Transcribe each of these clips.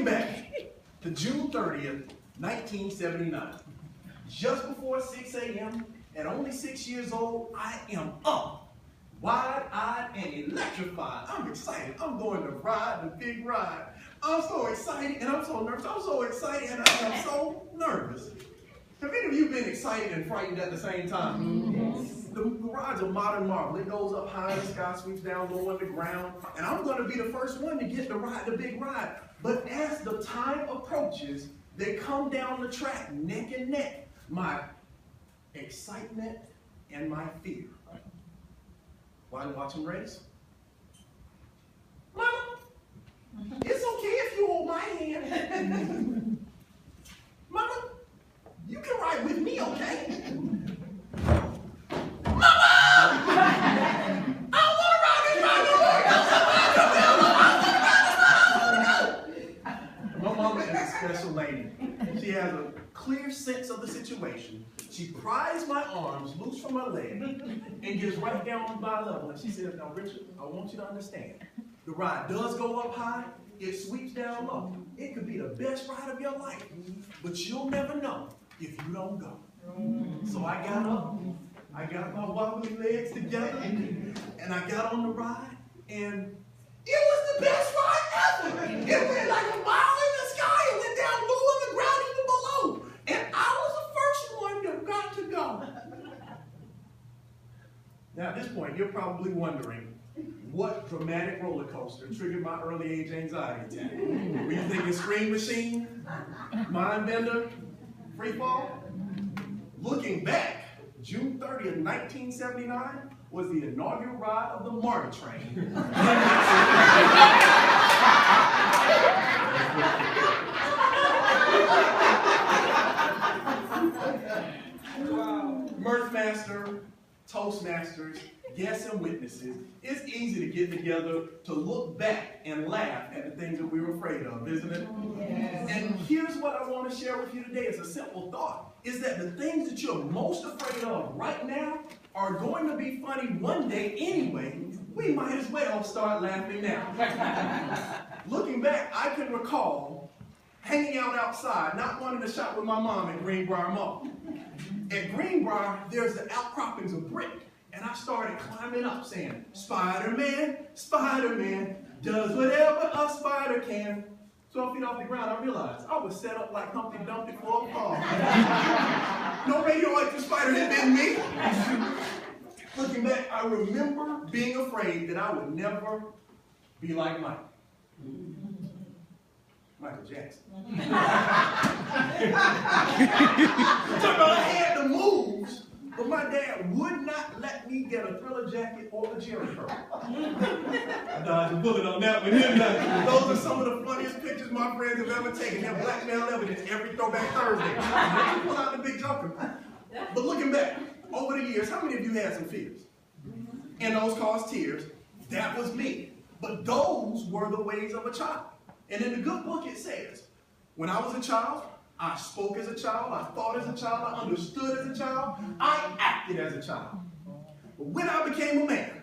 looking back to June 30th, 1979, just before 6 a.m., at only 6 years old, I am up, wide-eyed and electrified. I'm excited. I'm going to ride the big ride. I'm so excited and I'm so nervous. I'm so excited and I am so nervous. Have any of you been excited and frightened at the same time? Yes. The ride's a modern marvel. It goes up high in the sky, sweeps down low on the ground, and I'm going to be the first one to get to ride the big ride. But as the time approaches, they come down the track neck and neck. My excitement and my fear. Why watch them race? Mama, it's okay if you hold my hand. Mama, you can ride with me, okay? Mama! I don't want to ride this ride no more. My mama is a special lady. She has a clear sense of the situation. She pries my arms loose from my leg and gets right down on my level. And she says, now, Richard, I want you to understand. The ride does go up high. It sweeps down low. It could be the best ride of your life. But you'll never know if you don't go. So I got up. I got my wobbly legs together. And I got on the ride. And it was the best ride ever. It went like a mile in the sky. It went down low on the ground, even below. And I was the first one that got to go. Now at this point, you're probably wondering, what dramatic roller coaster triggered my early age anxiety attack? Were you thinking Scream Machine, Mind Bender, Free Fall? Looking back, June 30th, 1979 was the inaugural ride of the MARTA train. Mirthmaster, Toastmasters, guests and witnesses, it's easy to get together to look back and laugh at the things that we were afraid of, isn't it? Yes. And here's what I want to share with you today. It's a simple thought, is that the things that you're most afraid of right now are going to be funny one day anyway. We might as well start laughing now. Looking back, I can recall hanging out outside, not wanting to shop with my mom at Greenbrier Mall. At Greenbrier, there's the outcroppings of brick. And I started climbing up saying, Spider-Man, Spider-Man, does whatever a spider can. 12 feet off the ground, I realized I was set up like Humpty Dumpty for a fall. No radioactive spider had been me. Looking back, I remember being afraid that I would never be like Mike. Michael Jackson. Talking about I had the moves, but my dad would not let me get a Thriller jacket or a Jerry curl. I dodged a bullet on that one, didn't I? Those are some of the funniest pictures my friends have ever taken. They're blackmail evidence every Throwback Thursday. Pull out the big joker. But looking back, over the years, how many of you had some fears? And those caused tears. That was me. But those were the ways of a child. And in the good book it says, when I was a child, I spoke as a child, I thought as a child, I understood as a child, I acted as a child. But when I became a man,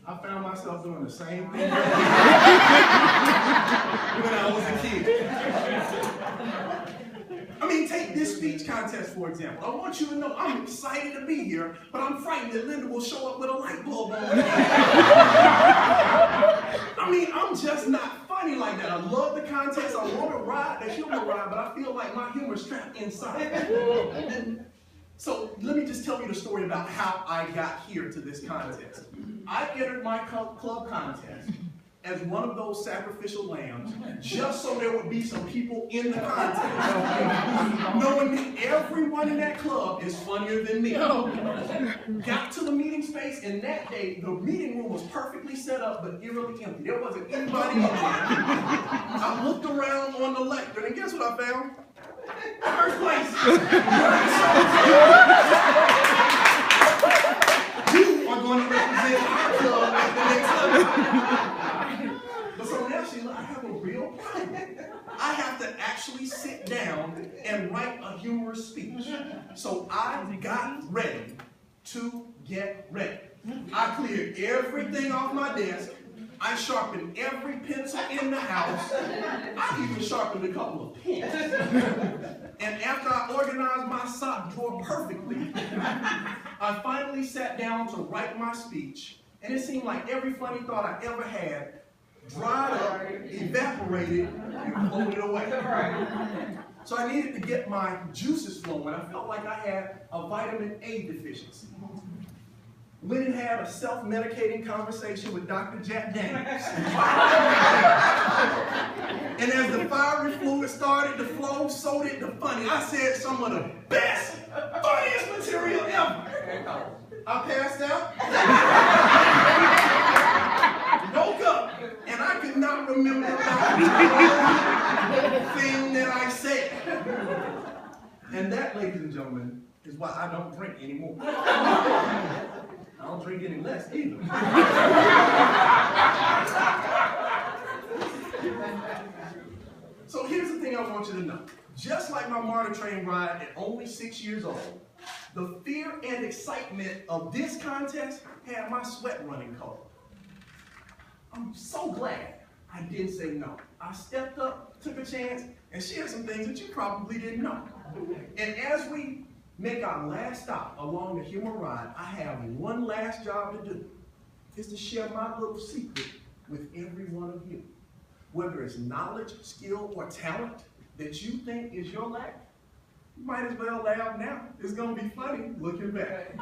I found myself doing the same thing when I was a kid. I mean, take this speech contest, for example. I want you to know I'm excited to be here, but I'm frightened that Linda will show up with a light bulb on her head. I mean, I'm just not funny like that. I love the contest. I want to ride the humor ride, but I feel like my humor's trapped inside. So let me just tell you the story about how I got here to this contest. I entered my club contest as one of those sacrificial lambs, just so there would be some people in the contest, knowing that everyone in that club is funnier than me. Got to the meeting space, and that day, the meeting room was perfectly set up, but eerily empty. There wasn't anybody in there. I looked around on the lectern, and guess what I found? First place. You are going to represent our club at the next level. But so now, Sheila, I have a real problem. I have to actually sit down and write a humorous speech. So I got ready to get ready. I cleared everything off my desk. I sharpened every pencil in the house. I even sharpened a couple of pens. And after I organized my sock drawer perfectly, I finally sat down to write my speech. And it seemed like every funny thought I ever had dried up, evaporated, and floated away. So I needed to get my juices flowing. I felt like I had a vitamin A deficiency. Went and had a self-medicating conversation with Dr. Jack Daniels. And as the fiery fluid started to flow, so did the funny. I said some of the best, funniest material ever. I passed out, woke up, and I could not remember the thing that I said. And that, ladies and gentlemen, is why I don't drink anymore. I don't drink any less either. So here's the thing I want you to know. Just like my MARTA train ride at only 6 years old, the fear and excitement of this contest had my sweat running cold. I'm so glad I didn't say no. I stepped up, took a chance, and shared some things that you probably didn't know. And as we make our last stop along the humor ride, I have one last job to do. It's to share my little secret with every one of you. Whether it's knowledge, skill, or talent that you think is your lack, you might as well laugh now. It's going to be funny looking back.